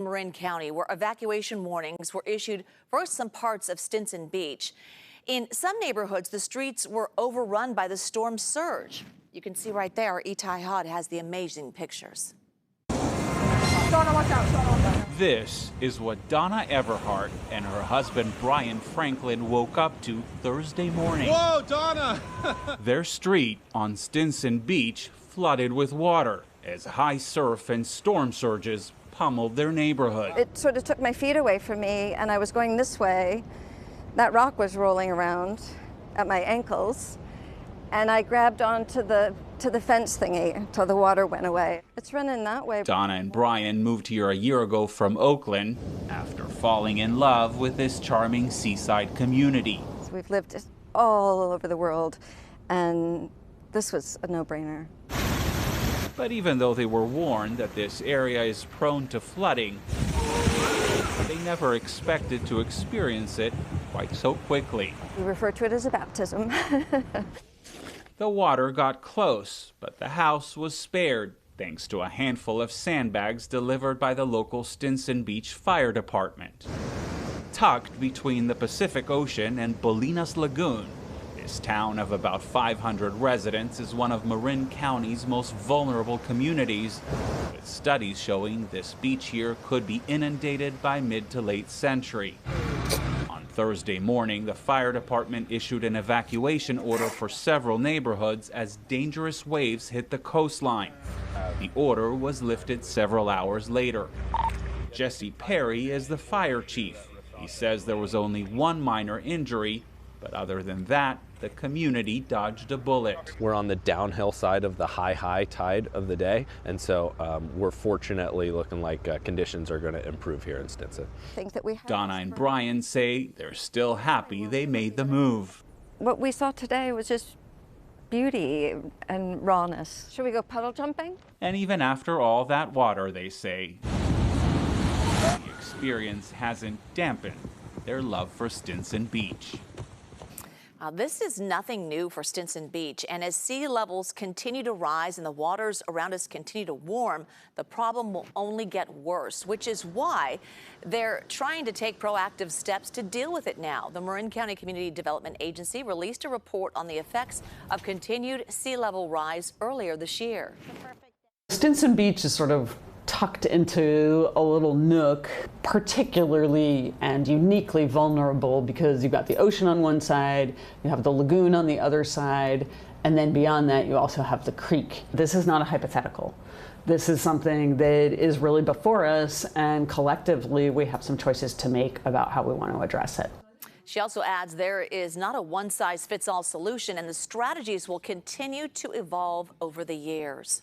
Marin County, where evacuation warnings were issued for some parts of Stinson Beach. In some neighborhoods, the streets were overrun by the storm's surge. You can see right there, Itay Hod has the amazing pictures. This is what Donna Everhart and her husband Brian Franklin woke up to Thursday morning. Whoa, Donna! Their street on Stinson Beach flooded with water as high surf and storm surges pummeled their neighborhood. It sort of took my feet away from me, and I was going this way. That rock was rolling around at my ankles, and I grabbed onto the fence thingy until the water went away. It's running that way. Donna and Brian moved here a year ago from Oakland after falling in love with this charming seaside community. We've lived all over the world, and this was a no-brainer. But even though they were warned that this area is prone to flooding, they never expected to experience it quite so quickly. We refer to it as a baptism. The water got close, but the house was spared thanks to a handful of sandbags delivered by the local Stinson Beach Fire Department. Tucked between the Pacific Ocean and Bolinas Lagoon, this town of about 500 residents is one of Marin County's most vulnerable communities, with studies showing this beach here could be inundated by mid to late century. On Thursday morning, the fire department issued an evacuation order for several neighborhoods as dangerous waves hit the coastline. The order was lifted several hours later. Jesse Perry is the fire chief. He says there was only one minor injury, but other than that, the community dodged a bullet. We're on the downhill side of the high tide of the day, and so we're fortunately looking like conditions are going to improve here in Stinson. Donna and Brian say they're still happy they made the move. What we saw today was just beauty and rawness. Should we go puddle jumping? And even after all that water, they say, the experience hasn't dampened their love for Stinson Beach. This is nothing new for Stinson Beach, and as sea levels continue to rise and the waters around us continue to warm, the problem will only get worse, which is why they're trying to take proactive steps to deal with it now. The Marin County Community Development Agency released a report on the effects of continued sea level rise earlier this year. Stinson Beach is sort of tucked into a little nook, particularly and uniquely vulnerable because you've got the ocean on one side, you have the lagoon on the other side, and then beyond that you also have the creek. This is not a hypothetical. This is something that is really before us, and collectively we have some choices to make about how we want to address it. She also adds there is not a one-size-fits-all solution, and the strategies will continue to evolve over the years.